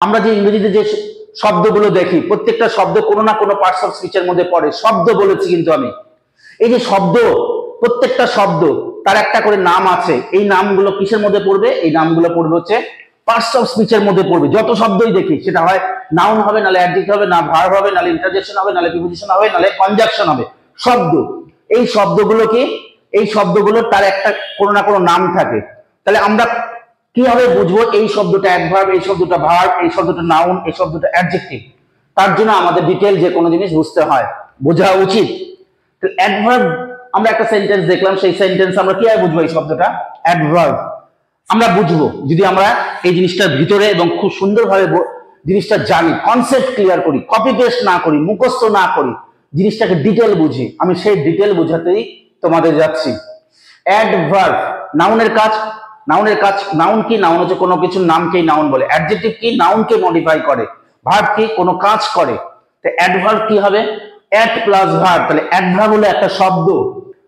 আমরা যে ইংরেজিতে যে শব্দগুলো দেখি প্রত্যেকটা শব্দ কোনো না কোনো পার্টস অফ স্পিচের মধ্যে পড়ে। শব্দ বলেছি কিন্তু আমি, এই যে শব্দ, প্রত্যেকটা শব্দ তার একটা করে নাম আছে। এই নামগুলো কিসের মধ্যে পড়বে? এই নামগুলো পড়বে হচ্ছে পার্টস অফ স্পিচের মধ্যে পড়বে। যত শব্দই দেখি সেটা হয় নাউন হবে, নালে অ্যাডজেক্টিভ হবে, না ভার্ব হবে, নালে ইন্টারজেকশন হবে, নালে প্রিপোজিশন হবে, নালে কনজাংশন হবে। শব্দ, এই শব্দগুলো কি, এই শব্দগুলো তার একটা কোনো না কোনো নাম থাকে। তাহলে আমরা কিভাবে বুঝবো এই শব্দটা অ্যাডভার্ব, এই শব্দটা ভার্ব, এই শব্দটা নাউন, এই শব্দটা অ্যাডজেক্টিভ? তার জন্য আমাদের ডিটেইল যে কোনো জিনিস বুঝতে হয়, বোঝা উচিত। তো অ্যাডভার্ব, আমরা একটা সেন্টেন্স দেখলাম, সেই সেন্টেন্স আমরা কিভাবে বুঝবো এই শব্দটা অ্যাডভার্ব? আমরা বুঝবো যদি আমরা এই জিনিসটার ভিতরে এবং খুব সুন্দরভাবে জিনিসটা জানি, কনসেপ্ট ক্লিয়ার করি, কপি পেস্ট না করি, মুখস্থ না করি, জিনিসটাকে ডিটেল বুঝি। আমি সেই ডিটেল বোঝাতেই তোমাদের যাচ্ছি। অ্যাডভার্ব, নাউনের কাজ, নাউনের কাজ, নাউন কি? নাউন হচ্ছে কোনো কিছুর নামকেই নাউন বলে। অ্যাডজেক্টিভ কি? নাউনকে মডিফাই করে। ভার্ব কি? কোনো কাজ করে। তো অ্যাডভার্ব কি হবে? Add plus verb. তাহলে অ্যাডভার্ব হলো একটা শব্দ।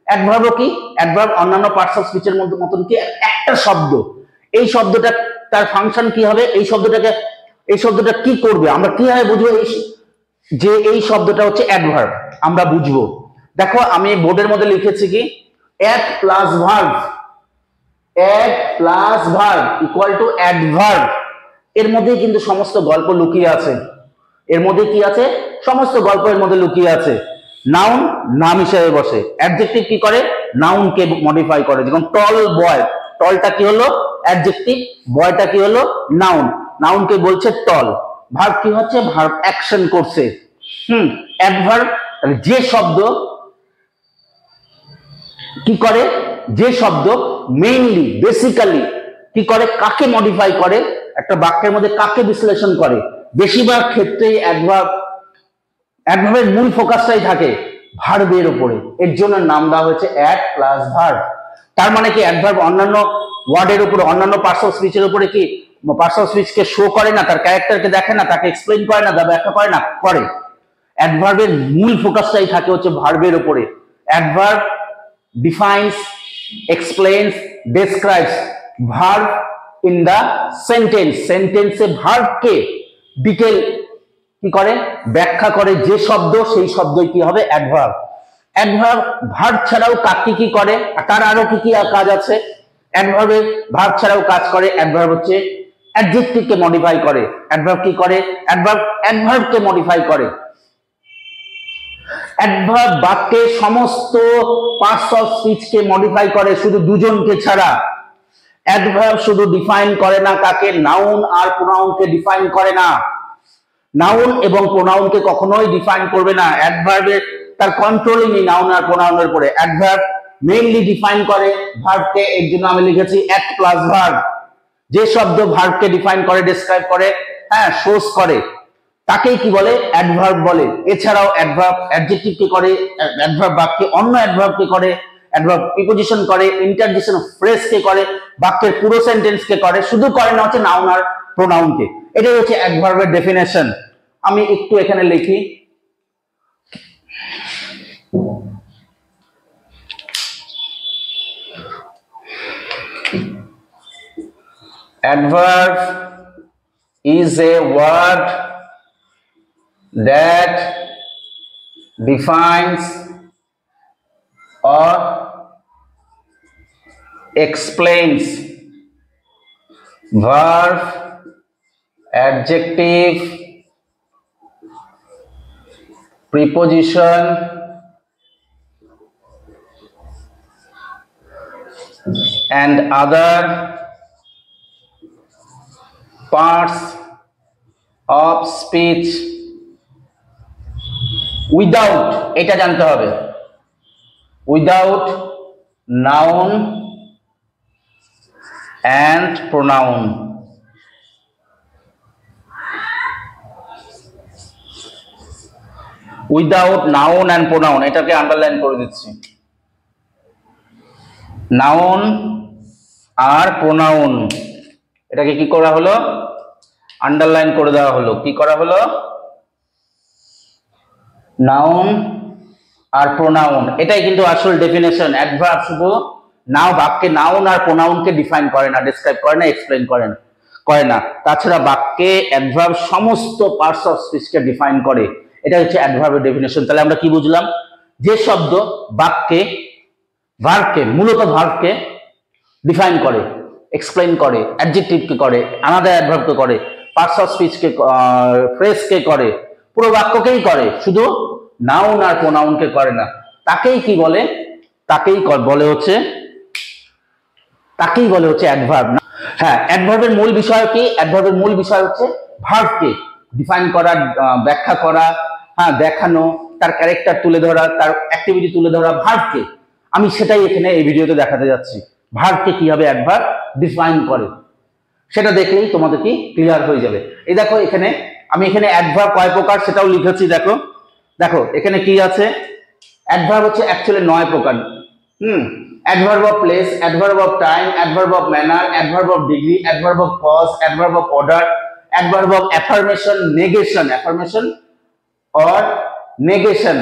অ্যাডভার্ব কি? অ্যাডভার্ব অন্যান্য পার্টস অফ স্পিচের মতন কি একটা শব্দ। এই শব্দটা তার ফাংশন কি হবে? এই শব্দটাকে, এই শব্দটা কি করবে? আমরা কিভাবে বুঝবো যে এই শব্দটা হচ্ছে অ্যাডভার্ব? আমরা বুঝবো, দেখো আমি বোর্ডের মধ্যে লিখেছি কি add plus verb, add plus verb equal to adverb. এর মধ্যে কিন্তু সমস্ত গল্প লুকিয়ে আছে। এর মধ্যে কি আছে? সমস্ত গল্প এর মধ্যে লুকিয়ে আছে। নাউন নাম হিসেবে বসে, অ্যাডজেক্টিভ কি করে? নাউনকে মডিফাই করে। যেমন টল বয়, টলটা কি হলো? অ্যাডজেক্টিভ, বয়টা কি হলো? নাউন, নাউনকে বলছে টল। ভার্ব কি হচ্ছে? ভার্ব অ্যাকশন করছে। অ্যাডভার্ব যে শব্দ কি করে, যে শব্দ মেইনলি বেসিক্যালি কি করে, কাকে মডিফাই করে, একটা বাক্যের মধ্যে কাকে বিশ্লেষণ করে। বেশিরভাগ ক্ষেত্রেই অ্যাডভার্বের মূল ফোকাসটাই থাকে ভার্বের উপরে। এর জন্য নাম দেওয়া হয়েছে অ্যাড প্লাস ভার্ব। তার মানে কি অ্যাডভার্ব অন্যান্য ওয়ার্ডের উপরে, অন্যান্য পার্টস অফ স্পিচের উপরে কি পার্টস অফ স্পিচকে শো করে না, তার ক্যারেক্টারকে দেখে না, তাকে এক্সপ্লেইন করে না, ব্যাখ্যা করে না, করে। অ্যাডভার্বের মূল ফোকাসটাই থাকে হচ্ছে ভার্বের উপরে। Adverb defines, explains, describes verb in the sentence. Sentence A verb K detail কি করে? ব্যাখ্যা করে। যে শব্দ, সেই শব্দই কি হবে? অ্যাডভার্ব। অ্যাডভার্ব ভার্ব ছাড়াও কাকে কি করে? তার আরো কি কি কাজ আছে? অ্যাডভার্বের ভার্ব ছাড়াও কাজ করে। অ্যাডভার্ব হচ্ছে অ্যাডজেক্টিভকে মডিফাই করে। অ্যাডভার্ব কি করে? অ্যাডভার্বকে মডিফাই করে। অ্যাডভার্ব বাক্যে সমস্ত পার্টস অফ স্পিচকে মডিফাই করে, শুধু দুজনকে ছাড়া। অ্যাডভার্ব শুধু ডিফাইন করে না কাকে, নাউন আর প্রোনাউনকে ডিফাইন করে না। নাউন এবং প্রোনাউনকে কখনোই ডিফাইন করবে না। অ্যাডভার্বের তার কন্ট্রোলই নেই নাউন আর প্রোনাউনের উপরে। অ্যাডভার্ব মেইনলি ডিফাইন করে ভার্বকে। এর জন্য আমি লিখেছি অ্যাড প্লাস ভার্ব। যে শব্দ ভার্বকে ডিফাইন করে, ডেসক্রাইব করে, শোজ করে, তাকেই কি বলে? অ্যাডভার্ব বলে। এছাড়াও অ্যাডভার্ব অ্যাডজেক্টিভ কে করে, অ্যাডভার্ব বাক্যে অন্য অ্যাডভার্ব কে করে, অ্যাডভার্ব প্রিপোজিশন করে, ইন্টারজেকশন অফ ফ্রেজ কে করে, বাক্যের পুরো সেন্টেন্স কে করে, শুধু করে না হচ্ছে নাউন আর প্রোনাউন কে। এটাই হচ্ছে অ্যাডভার্বের ডেফিনেশন। আমি একটু এখানে লিখি, adverb is a word that defines or explains verb, adjective, preposition, and other parts of speech without, এটা জানতে হবে, without noun and pronoun. Without noun and pronoun, এটাকে আন্ডারলাইন করে দিচ্ছি। নাউন আর প্রোনাউন, এটাকে কি করা হলো? আন্ডারলাইন করে দেওয়া হলো। কি করা হলো? নাউন আর প্রোনাউন, এটাই কিন্তু আসল ডেফিনেশন। অ্যাডভার্ব শুধু নাও বাক্যে নাউন আর প্রোনাউনকে ডিফাইন করে না, ডেসক্রাইব করে না, এক্সপ্লেইন করে না। করে না। তাছাড়া বাক্যে অ্যাডভার্ব সমস্ত পার্টস অফ স্পিচকে ডিফাইন করে। এটা হচ্ছে অ্যাডভার্বের ডেফিনেশন। তাহলে আমরা কি বুঝলাম? যে শব্দ বাক্যে ভার্বকে, মূলত ভার্বকে ডিফাইন করে, এক্সপ্লেইন করে, অ্যাডজেক্টিভকে করে, আনাদার অ্যাডভার্বকে করে, পার্টস অফ স্পিচকে, ফ্রেজকে করে, পুরো বাক্যকেই করে, শুধু নাউন আর প্রোনাউনকে করে না। তাকেই কি বলে? তাকেই বলে হচ্ছে অ্যাডভার্ব। হ্যাঁ, অ্যাডভার্বের মূল বিষয় কি? অ্যাডভার্বের মূল বিষয় হচ্ছে ভার্বকে ডিফাইন করা, ব্যাখ্যা করা, হ্যাঁ, দেখানো, তার ক্যারেক্টার তুলে ধরা, তার অ্যাক্টিভিটি তুলে ধরা ভার্বকে। আমি সেটাই এখানে এই ভিডিওতে দেখাতে যাচ্ছি। ভার্বকে কিভাবে অ্যাডভার্ব ডিফাইন করে সেটা দেখলেই তোমাদের কি ক্লিয়ার হয়ে যাবে। এই দেখো এখানে আমি অ্যাডভার্ব কয় প্রকার সেটাও লিখেছি। দেখো দেখো এখানে কি আছে। অ্যাডভার্ব হচ্ছে অ্যাকচুয়ালি 9 প্রকার। Adverb of place, adverb of time, adverb of manner, adverb of degree, adverb of cause, adverb of order, adverb of affirmation, negation or negation,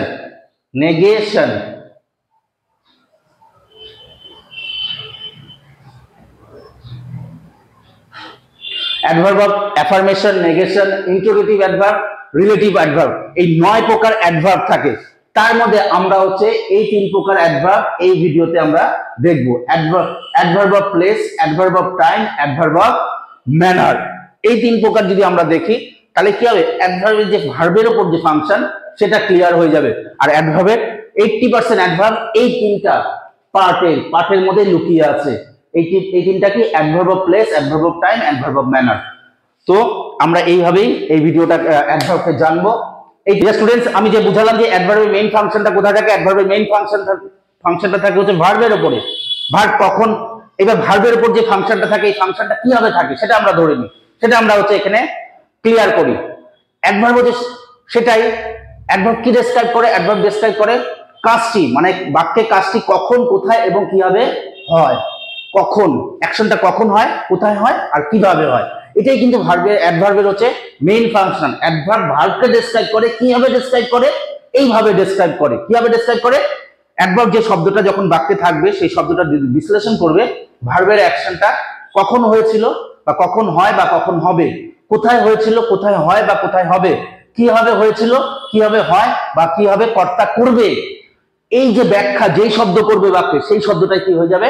adverb of affirmation, negation, interrogative adverb, relative adverb, এই 9 প্রকার adverb থাকে। তার মধ্যে আমরা হচ্ছে এই 3 প্রকার adverb এই ভিডিওতে আমরা দেখব। Adverb of place, adverb of time, adverb of manner. এই 3 প্রকার যদি আমরা দেখি তাহলে কি হবে? অ্যাডভার্বের যে ভার্বের উপর যে ফাংশন সেটা ক্লিয়ার হয়ে যাবে। আর অ্যাডভার্বের 80% অ্যাডভার্ব এই 3টা পার্টের মধ্যে লুকিয়ে আছে। এই 3টা কি? Adverb of place, adverb of time, adverb of manner. তো আমরা এইভাবেই এই ভিডিওটা অ্যাডভার্বকে জানবো। এই স্টুডেন্টস, আমি যে বুঝালাম যে অ্যাডভার্বের মেইন ফাংশনটা কোথায় থাকে, অ্যাডভার্বের মেইন ফাংশনটা থাকে হচ্ছে ভার্বের উপরে। ভার্ব কখন, এবার ভার্বের উপর যে ফাংশনটা থাকে এই ফাংশনটা কিভাবে থাকে সেটা আমরা ধরে নিই, সেটা আমরা হচ্ছে এখানে ক্লিয়ার করি। অ্যাডভার্ব হচ্ছে সেটাই। অ্যাডভার্ব কি ডেসক্রাইব করে? অ্যাডভার্ব ডেসক্রাইব করে কাজটি, মানে বাক্যে কাজটি কখন, কোথায় এবং কিভাবে হয়। কখন, অ্যাকশনটা কখন হয়, কোথায় হয় আর কিভাবে হয়, এটাই কিন্তু অ্যাডভার্বের হচ্ছে মেইন ফাংশন। অ্যাডভার্ব ভার্বকে ডেসক্রাইব করে, কিভাবে ডেসক্রাইব করে? এইভাবে ডেসক্রাইব করে। কিভাবে ডেসক্রাইব করে? অ্যাডভার্ব যে শব্দটা যখন বাক্যে থাকবে সেই শব্দটা বিশ্লেষণ করবে ভার্বের অ্যাকশনটা কখন হয়েছিল বা কখন হয় বা কখন হবে, কোথায় হয়েছিল, কোথায় হয় বা কোথায় হবে, কিভাবে হয়েছিল, কিভাবে হয় বা কিভাবে কর্তা করবে। এই যে ব্যাখ্যা যেই শব্দ করবে বাক্যে সেই শব্দটাই কি হয়ে যাবে?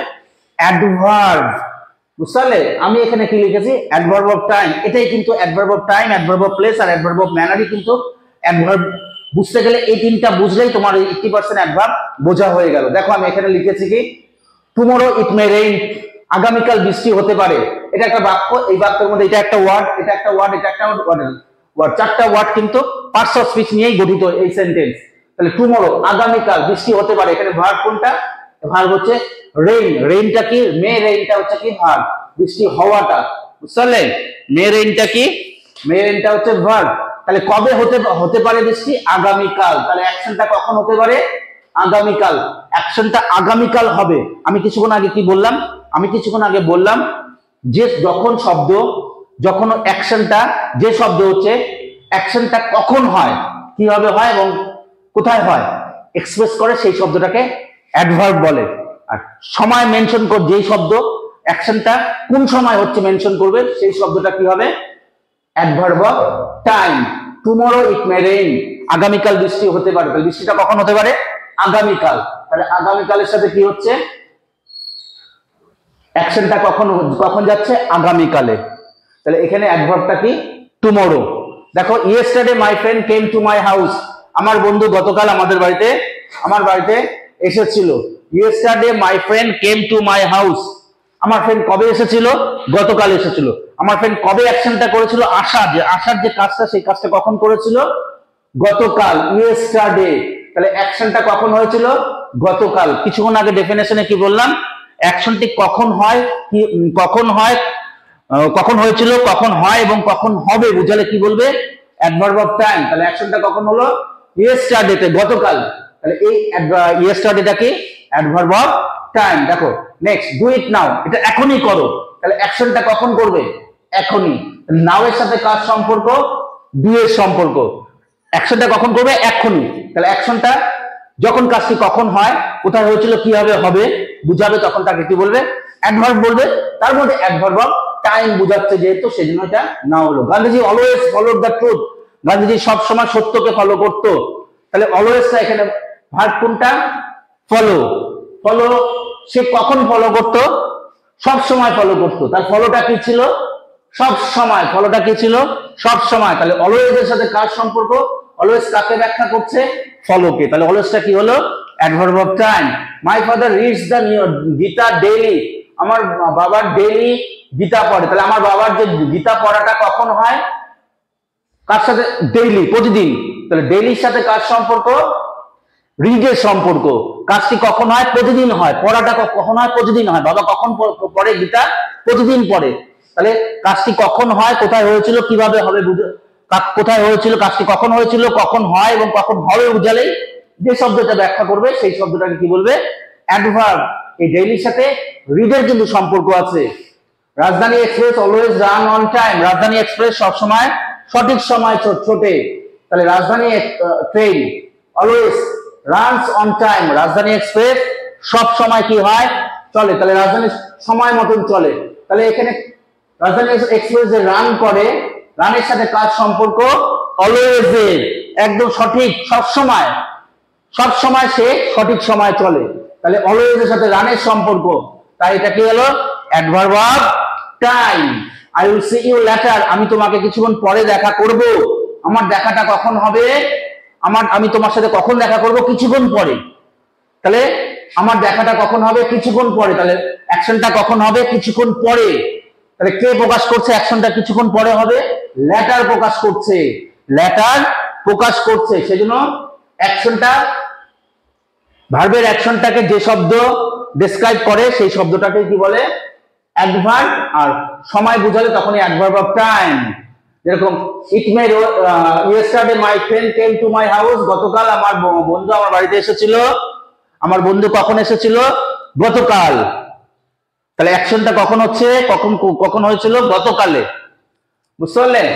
অ্যাডভার্ব। বুঝলে আমি এখানে কি লিখেছি? Adverb of time. এটাই কিন্তু adverb of time, adverb of place আর অ্যাডভার্ব অফ ম্যানারই কিন্তু অ্যাডভার্ব। বুঝতে গেলে এই 3টা বুঝলেই তোমার 80% অ্যাডভার্ব বোঝা হয়ে গেল। দেখো আমি এখানে লিখেছি কি, টুমরো ইট মে রেইন, আগামীকাল বৃষ্টি হতে পারে। এটা একটা বাক্য। এই বাক্যের মধ্যে এটা একটা ওয়ার্ড, এটা একটা ওয়ার্ড, এটা একটা ওয়ার্ড, 4টা ওয়ার্ড কিন্তু পার্টস অফ স্পিচ নিয়েই গঠিত এই সেন্টেন্স। তাহলে টুমরো, আগামীকাল বৃষ্টি হতে পারে। এখানে ভার্ব কোনটা? ভার্ব হচ্ছে রেইন। রেইনটা কি? মে রেইনটা হচ্ছে কি? ভার্ব। বৃষ্টি হওয়াটা। বুঝলেন? মে রেইনটা কি? মে রেইনটা হচ্ছে ভার্ব। তাহলে কবে হতে পারে বৃষ্টি? আগামীকাল। তাহলে অ্যাকশনটা কখন হতে পারে? আগামীকাল। অ্যাকশনটা আগামীকাল হবে। আমি কিছুক্ষণ আগে কি বললাম? যে যখন অ্যাকশনটা, যে শব্দ হচ্ছে অ্যাকশনটা কখন হয়, কিভাবে হয় এবং কোথায় হয় এক্সপ্রেস করে সেই শব্দটাকে অ্যাডভার্ব বলে। আর সময় মেনশন করে যেই শব্দ অ্যাকশনটা কোন সময় হচ্ছে মেনশন করবে সেই শব্দটা কি হবে? Adverb of time. Tomorrow it may rain, আগামীকাল বৃষ্টি হতে পারে। তাহলে বৃষ্টিটা কখন হতে পারে? আগামীকাল। তাহলে আগামীকালের সাথে কি হচ্ছে? অ্যাকশনটা কখন যাচ্ছে? আগামীকালে। তাহলে এখানে অ্যাডভার্বটা কি? টুমরো। দেখো, yesterday my friend came to my house, আমার বন্ধু গতকাল আমার বাড়িতে এসেছিল। Yesterday my friend came to my house, আমার ফ্রেন্ড কবে এসেছিল? গতকাল এসেছিল। আমার ফ্রেন্ড কবে অ্যাকশনটা করেছিল? আসার যে কাজটা, সেই কাজটা কখন করেছিল? গতকাল। ইয়েস্টারডে। তাহলে অ্যাকশনটা কখন হয়েছিল? গতকাল। কিছুক্ষণ আগে ডেফিনেশনে কি বললাম? অ্যাকশনটি কখন হয়, কখন হয়েছিল, কখন হয় এবং কখন হবে বুঝালে কি বলবে? Adverb of time. তাহলে অ্যাকশনটা কখন হলো? ইয়েস্টারডেতে, গতকাল। তাহলে এই ইয়েস্টারডেটা কি? Adverb of time. দেখো নেক্সট, ডু ইট নাও, এটা এখনই করো। তাহলে অ্যাকশনটা কখন করবে? এখনই। নাও এর সাথে কার সম্পর্ক? ডু এর সম্পর্ক। অ্যাকশনটা কখন করবে? এখনই। তাহলে অ্যাকশনটা যখন কাজটি কখন হয়, কোথায় হয়েছিল, কিভাবে হবে বুঝাবে, তখন তাকে কি বলবে? অ্যাডভার্ব বলবে। তার মধ্যে অ্যাডভার্ব অফ টাইম বোঝাচ্ছে যেহেতু সেজন্য এটা না হলো। Gandhiji always follow the truth, Gandhiji সবসময় সত্যকে ফলো করতো। তাহলে অলওয়েজটা এখানে ভার্ব কোনটা? ফলো। ফলো সে কখন ফলো করতো? সব সময় ফলো করতো। তার ফলোটা কি ছিল? সব সময়। ফলোটা কি ছিল? সব সময়। তাহলে অলওয়েজ এর সাথে কার সম্পর্ক? অলওয়েজ কাকে ব্যাখ্যা করছে? ফলোকে। তাহলে অলওয়েজটা কি হলো? Adverb of time. My father reads the Gita daily, আমার বাবার ডেইলি গীতা পড়ে। তাহলে আমার বাবার যে গীতা পড়াটা কখন হয়? কার সাথে? ডেইলি, প্রতিদিন। তাহলে ডেইলির সাথে কার সম্পর্ক? রিডের সম্পর্ক। কাজটি কখন হয়? প্রতিদিন হয়। পড়াটা কখন হয়? প্রতিদিন হয়। বাবা কখন পড়ে গীতা? প্রতিদিন পড়ে। তাহলে কাজটি কখন হয়, কোথায় হয়েছিল, কিভাবে হবে, কোথায় হয়েছিল, কাজটি কখন হয়েছিল, কখন হয় এবং কখন হবে বুঝালেই যে শব্দটা ব্যাখ্যা করবে সেই শব্দটাকে কি বলবে? অ্যাডভার্ব। এই ডেইলির সাথে রিডের কিন্তু সম্পর্ক আছে। রাজধানী express always run on time, রাজধানী এক্সপ্রেস সবসময় সঠিক সময় ছোটে। তাহলে রাজধানী train always runs on time, রাজধানী এক্সপ্রেস সব সময় কি হয়? চলে। তাহলে রাজধানী সময় মতন চলে। তাহলে এখানে রাজধানী এক্সপ্রেস যে রান করে, রানের সাথে কাজ সম্পর্ক? অলওয়েজ এর, একদম সঠিক, সব সময়, সব সময় সে সঠিক সময় চলে। তাহলে অলওয়েজ এর সাথে রানের সম্পর্ক, তাই এটা কি হলো? Adverb of time. I will see you later, আমি তোমাকে কিছুক্ষণ পরে দেখা করব। আমার দেখাটা কখন হবে? আমি তোমার সাথে কখন দেখা করব? কিছুক্ষণ পরে। তাহলে আমার দেখাটা কখন হবে? কিছুক্ষণ পরে। তাহলে অ্যাকশনটা কখন হবে? কিছুক্ষণ পরে। তাহলে কে প্রকাশ করছে অ্যাকশনটা কিছুক্ষণ পরে হবে? লেটার প্রকাশ করছে, লেটার প্রকাশ করছে। সেজন্য অ্যাকশনটা, ভার্বের অ্যাকশনটাকে যে শব্দ ডেসক্রাইব করে সেই শব্দটাকে কি বলে? অ্যাডভার্ব। আর সময় বোঝালে তখনই অ্যাডভার্ব অফ টাইম। যেরকম it may yesterday my friend came to my house, গতকাল আমার বন্ধু আমার বাড়িতে এসেছিল। আমার বন্ধু কখন এসেছিল? গতকাল। তাহলে অ্যাকশনটা কখন হচ্ছে? কখন হয়েছিল? গতকালে। বুঝতে পারলেন?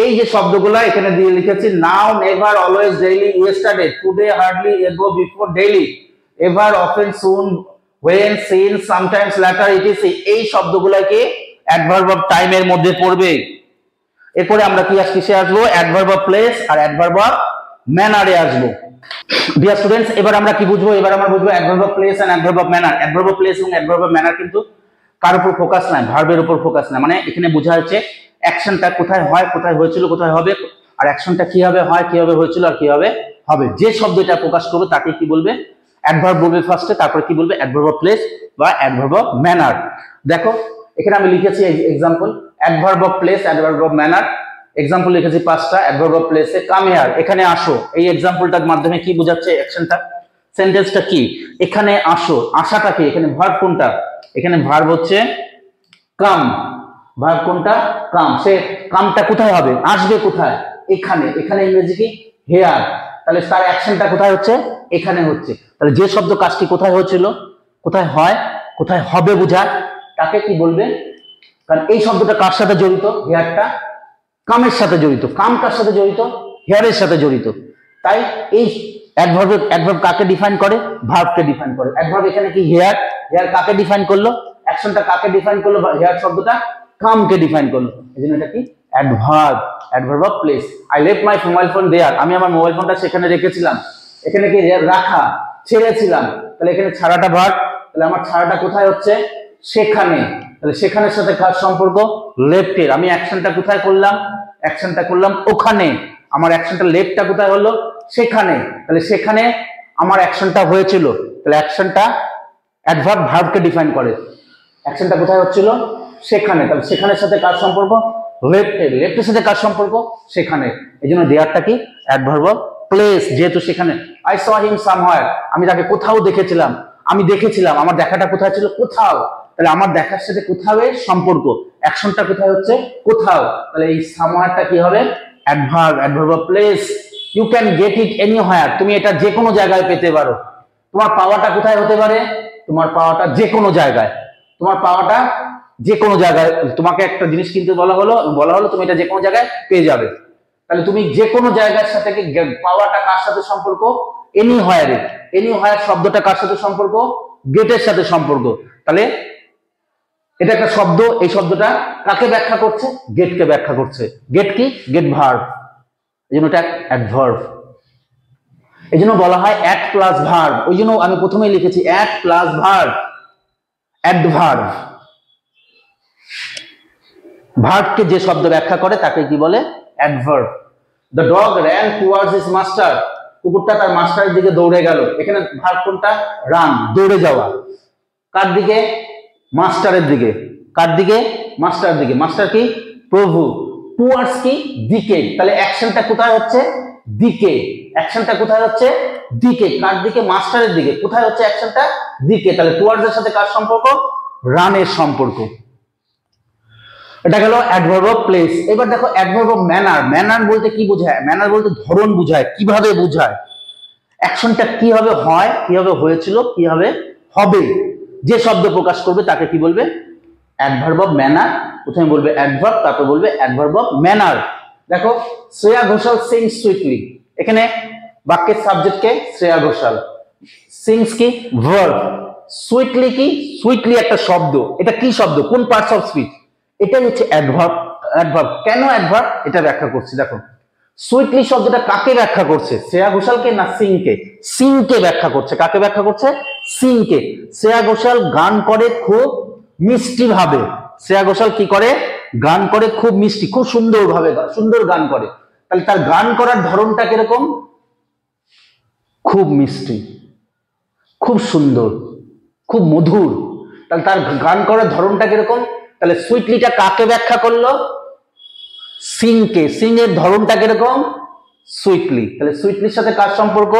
এই যে শব্দগুলো এখানে দিয়ে লিখেছি, now, never, always, daily, yesterday, today, hardly, ago, before, daily, ever, often, soon, when, since, sometimes, later, etc. এই শব্দগুলোকে অ্যাডভার্ব অফ টাইমের মধ্যে পড়বে। এরপরে আমরা কিসে আসবো? অ্যাডভার্ব অফ প্লেস আর অ্যাডভার্ব অফ ম্যানারে আসবো। ডিয়ার স্টুডেন্টস, এবার আমরা কি বুঝবো? এবার আমরা বুঝবো adverb of place and adverb of manner. Adverb of place এবং অ্যাডভার্ব অফ ম্যানার কিন্তু কার উপর ফোকাস নাই, ভার্বের উপর ফোকাস নাই। মানে এখানে বোঝা হচ্ছে অ্যাকশনটা কোথায় হয়, কোথায় হয়েছিল, কোথায় হবে, আর অ্যাকশনটা কিভাবে হয়, কিভাবে হয়েছিল আর কিভাবে হবে। যে শব্দটা প্রকাশ করবে তাকে কি বলবে? অ্যাডভার্ব বলবে ফার্স্টে, তারপর কি বলবে? অ্যাডভার্ব অফ প্লেস বা অ্যাডভার্ব অফ ম্যানার। দেখো এখানে আমি লিখেছি example, adverb of place, adverb of manner. Example লিখেছি 5টা। অ্যাডভার্ব অফ প্লেসে কাম হিয়ার, এখানে আসো। এই এক্সাম্পলটার মাধ্যমে কি বোঝাচ্ছে? অ্যাকশনটা, সেন্টেন্সটা কি? এখানে আসো, আসাটা কি? এখানে ভার্ব কোনটা? এখানে ভার্ব হচ্ছে কাম। ভার্ব কোনটা? কাম। সে কামটা কোথায় হবে? আসবে কোথায়? এখানে। এখানে ইংরেজি কি? হেয়ার। তাহলে তার অ্যাকশনটা কোথায় হচ্ছে? এখানে হচ্ছে। তাহলে যে শব্দ কাজটি কোথায় হয়েছিল, কোথায় হয়, কোথায় হবে বোঝায়, তাকে কি বলবে? কারণ এই শব্দটা কার সাথে জড়িত? হেয়ারটা কামের সাথে জড়িত। কাম কার সাথে জড়িত? হেয়ারের সাথে জড়িত। তাই এই অ্যাডভার্ব কাকে ডিফাইন করে? ভার্বকে ডিফাইন করে। অ্যাডভার্ব এখানে কি? হেয়ার। হেয়ার কাকে ডিফাইন করলো? অ্যাকশনটা কাকে ডিফাইন করলো? হেয়ার শব্দটা কামকে ডিফাইন করলো। এজন্য এটা কি? Adverb. Adverb of place. I left my mobile phone there, আমি আমার মোবাইল ফোনটা সেখানে রেখেছিলাম। এখানে কি? রাখা, ছেড়েছিলাম। তাহলে এখানে ছাড়াটা ভার্ব। তাহলে আমার ছাড়াটা কোথায় হচ্ছে? সেখানে। তাহলে সেখানের সাথে কার সম্পর্ক? লেফটের। আমি অ্যাকশনটা কোথায় করলাম? অ্যাকশনটা করলাম ওখানে। আমার অ্যাকশনটা লেফটটা কোথায় হলো? সেখানে। তাহলে সেখানে আমার অ্যাকশনটা হয়েছিল। তাহলে অ্যাকশনটা অ্যাডভার্ব ভার্বকে ডিফাইন করে। অ্যাকশনটা কোথায় হচ্ছিল? সেখানে। তাহলে সেখানের সাথে কার সম্পর্ক? লেফটের। লেফটের সাথে কার সম্পর্ক? সেখানে। এই জন্য দেয়ারটা কি? Adverb of place. যেহেতু সেখানে। আই স হিম সামহার, আমি তাকে কোথাও দেখেছিলাম। আমি দেখেছিলাম, আমার দেখাটা কোথায় ছিল? কোথাও। তাহলে আমার দেখার সাথে কোথাও এর সম্পর্ক। অ্যাকশনটা কোথায় হচ্ছে? কোথাও। তাহলে এই সামহারটা কি হবে? Adverb. Adverb of place. You can get it anywhere, তুমি এটা যে কোনো জায়গায় পেতে পারো। তোমার পাওয়াটা কোথায় হতে পারে? তোমার পাওয়াটা যে কোনো জায়গায়। তোমার পাওয়াটা যে কোনো জায়গায়। তোমাকে একটা জিনিস কিনতে বলা হলো তুমি এটা যে কোনো জায়গায় পেয়ে যাবে। তাহলে তুমি যে কোনো জায়গার সাথে পাওয়াটা কার সাথে সম্পর্ক? এনিহোয়ারে। এনিহোয়ার শব্দটা কার সাথে সম্পর্ক? গেটের সাথে সম্পর্ক। তাহলে এটা একটা শব্দ, এই শব্দটা কাকে ব্যাখ্যা করছে? গেটকে ব্যাখ্যা করছে। গেট কি? গেট ভার্ব, এই জন্য এটা অ্যাডভার্ব। এই জন্য বলা হয় অ্যাড প্লাস ভার্ব, ওই জন্য আমি প্রথমেই লিখেছি অ্যাড প্লাস ভার্ব, অ্যাডভার্ব। ভার্বকে যে শব্দ ব্যাখ্যা করে তাকে কি বলে? Adverb. The dog ran towards his master, কুকুরটা তার মাস্টারের দিকে দৌড়ে গেল। এখানে ভার্ব কোনটা? রান, দৌড়ে যাওয়া। কার দিকে? মাস্টারের দিকে। কার দিকে? মাস্টারের দিকে। মাস্টার কি? প্রভু। টুয়ার্ডস কি? দিকে। তাহলে অ্যাকশনটা কোথায় হচ্ছে? দিকে। অ্যাকশনটা কোথায় হচ্ছে? দিকে। কার দিকে? মাস্টারের দিকে। কোথায় হচ্ছে অ্যাকশনটা? দিকে। তাহলে টুয়ার্ডস এর সাথে কার সম্পর্ক? রানের সম্পর্ক। এটা গেল অ্যাডভার্ব অফ প্লেস। এবার দেখো অ্যাডভার্ব অফ ম্যানার। ম্যানার বলতে কি বোঝায়? ম্যানার বলতে ধরন বোঝায়, কিভাবে বোঝায়, অ্যাকশনটা কিভাবে হয়, কিভাবে হয়েছিল, কিভাবে হবে, যে শব্দ প্রকাশ করবে তাকে কি বলবে? Adverb of manner. প্রথমে বলবে অ্যাডভার্ব, তারপর বলবে অ্যাডভার্ব অফ ম্যানার। দেখো শ্রেয়া ঘোষাল সিংস সুইটলি, এখানে বাক্যের সাবজেক্টকে শ্রেয়া ঘোষাল, সিংস কি? ভার্ব, সুইটলি কি? সুইটলি একটা শব্দ। এটা কি শব্দ? কোন পার্টস অফ স্পিচ? এটাই হচ্ছে অ্যাডভার্ব। অ্যাডভার্ব কেন অ্যাডভার্ব? এটা ব্যাখ্যা করছি। দেখো সুইটলি শব্দটা কাকে ব্যাখ্যা করছে? শ্রেয়া ঘোষালকে না সিংকে? সিংকে ব্যাখ্যা করছে। কাকে ব্যাখ্যা করছে? সিংকে। শ্রেয়া ঘোষাল গান করে খুব মিষ্টি ভাবে। শ্রেয়া ঘোষাল কি করে? গান করে খুব মিষ্টি, খুব সুন্দর ভাবে, সুন্দর গান করে। তাহলে তার গান করার ধরনটা কিরকম? খুব মিষ্টি, খুব সুন্দর, খুব মধুর। তাহলে তার গান করার ধরনটা কিরকম? তাহলে সুইটলিটা কাকে ব্যাখ্যা করলো? সিংকে। সিং এর ধরনটা কিরকম? সুইটলি। তাহলে সুইটলির সাথে কার সম্পর্ক?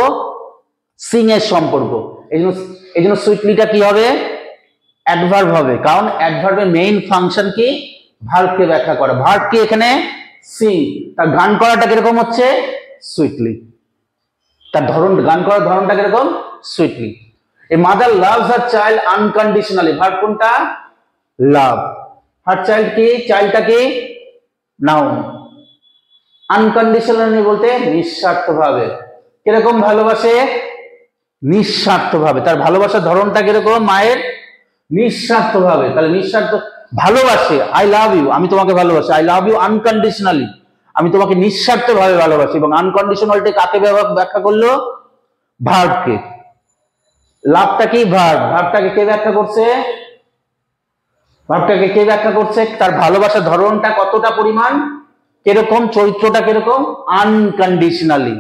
সিং এর সম্পর্ক। এই জন্য সুইটলিটা কি হবে? অ্যাডভার্ব হবে, কারণ অ্যাডভার্বের মেইন ফাংশন কি? ভার্বকে ব্যাখ্যা করা। ভার্ব কি এখানে? সিং। তার গান করাটা কিরকম হচ্ছে? সুইটলি। তার ধরন, গান করার ধরনটা কিরকম? Sweetly. A mother loves her child unconditionally, verb কোনটা? লাভ। হার চাইল্ড কি? চাইল্ডটা কি? নাউন। আনকন্ডিশনালি বলতে নিঃস্বার্থভাবে। কিরকম ভালোবাসে? নিঃস্বার্থভাবে। তার ভালোবাসার ধরনটা কিরকম? মায়ের নিঃস্বার্থভাবে। তাহলে নিঃস্বার্থ ভালোবাসে, আই লাভ ইউ, আমি তোমাকে ভালোবাসি, আই লাভ ইউ আনকন্ডিশনালি, আমি তোমাকে নিঃস্বার্থভাবে ভালোবাসি। এবং আনকন্ডিশনালটি কাকে ব্যাখ্যা করলো? ভার্বকে। লাভটা কি? ভার্ব। ভার্বটাকে কে ব্যাখ্যা করছে? ভার্বটাকে কে ব্যাখ্যা করছে? তার ভালোবাসার ধরনটা কতটা পরিমাণ, কিরকম, চরিত্রটা কিরকম? আনকন্ডিশনালি।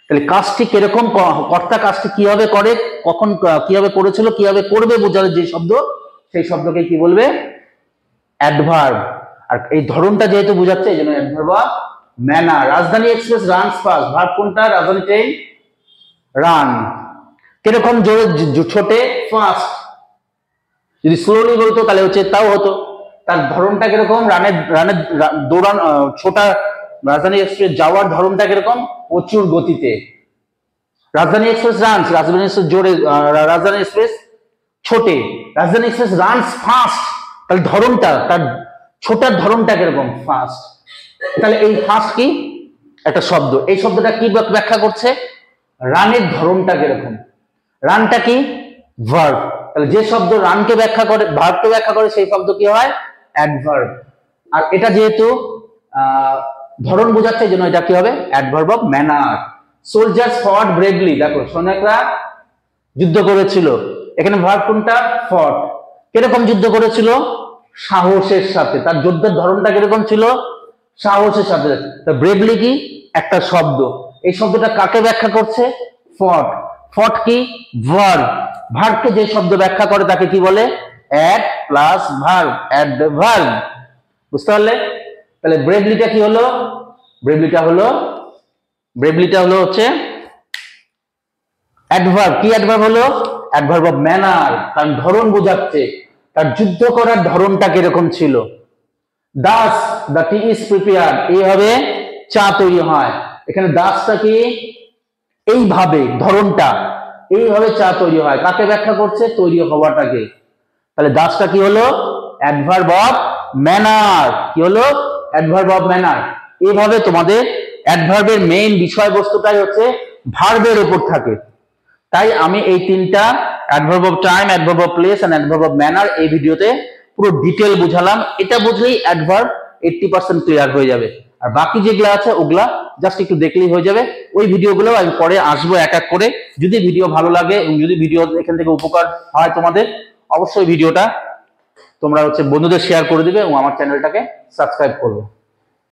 তাহলে কাজটি কিরকম, কর্তা কাজটি কিভাবে করে, কখন কিভাবে করেছিল, কিভাবে করবে বোঝালে যে শব্দ, সেই শব্দকে কি বলবে? অ্যাডভার্ব। আর এই ধরনটা যেহেতু বোঝাচ্ছে এই জন্য অ্যাডভার্ব অফ ম্যানার। রাজধানী এক্সপ্রেস রানস ফাস্ট, ভার্ব কোনটা? রাজধানী ট্রেন রান। কিরকম জোরে ছোটে? ফাস্ট। যদি স্লোলি বলতো তাহলে হচ্ছে তাও হতো। তার ধরনটা কিরকম? রানের রানের দৌড়ান ছোটা। রাজধানী এক্সপ্রেস যাওয়ার ধরনটা কিরকম? প্রচুর গতিতে। রাজধানী এক্সপ্রেস রানস, রাজধানী এক্সপ্রেস জোরে, রাজধানী এক্সপ্রেস ছোটে। রাজধানী এক্সপ্রেস রানস ফাস্ট, তাহলে ধরনটা, তার ছোটার ধরনটা কিরকম? ফাস্ট। তাহলে এই ফাস্ট কি? একটা শব্দ। এই শব্দটা কি ব্যাখ্যা করছে? রানের ধরনটা কিরকম। রানটা কি? ভার্ব। তাহলে যে শব্দ রানকে ব্যাখ্যা করে, ভার্বকে ব্যাখ্যা করে, সেই শব্দ কি হয়? অ্যাডভার্ব। আর এটা যেহেতু ধরন বোঝাচ্ছে এই জন্য এটা কি হবে? Adverb of manner. Soldiers fought bravely, দেখো সৈনিকরা যুদ্ধ করেছিল। এখানে ভার্ব কোনটা? ফট। কিরকম যুদ্ধ করেছিল? সাহসের সাথে। তার যুদ্ধের ধরনটা কিরকম ছিল? সাহসের সাথে। ব্রেভলি কি? একটা শব্দ। এই শব্দটা কাকে ব্যাখ্যা করছে? ফট। ফট কি? ভার্ব। ভার্বকে যে শব্দ ব্যাখ্যা করে তাকে কি বলে? Add plus verb, adverb. বুঝতে পারলে? তাহলে ব্রেভলিটা কি হলো? ব্রেভলিটা হলো হচ্ছে অ্যাডভার্ব। কি অ্যাডভার্ব হলো? অ্যাডভার্ব অফ ম্যানার, কারণ ধরন বোঝাচ্ছে তার যুদ্ধ করার ধরনটা কিরকম ছিল। Das the T is prepared, এইভাবে চা তৈরি হয়। এখানে দাসটা কি? এইভাবে, ধরনটা এইভাবে চা তৈরি হয়। কাকে ব্যাখ্যা করছে? তৈরি হওয়াটাকে। তাহলে দাসটা কি হলো? Adverb of manner. কি হলো? Adverb of manner. এইভাবে তোমাদের অ্যাডভার্বের মেইন বিষয়বস্তুটাই হচ্ছে ভার্বের উপর থাকে। তাই আমি এই তিনটা adverb of time, adverb of place and adverb of manner এই ভিডিওতে পুরো ডিটেল বুঝালাম। এটা বুঝলেই অ্যাডভার্ব 80% ক্লিয়ার হয়ে যাবে। আর বাকি যেগুলো আছে ওগুলা জাস্ট একটু দেখলেই হয়ে যাবে। ওই ভিডিওগুলো আমি পরে আসবো এক এক করে। যদি ভিডিও ভালো লাগে এবং যদি ভিডিও এখান থেকে উপকার হয় তোমাদের, অবশ্যই ভিডিওটা তোমরা বন্ধুদের শেয়ার করে দিবে এবং আমার চ্যানেলটাকে সাবস্ক্রাইব করবে।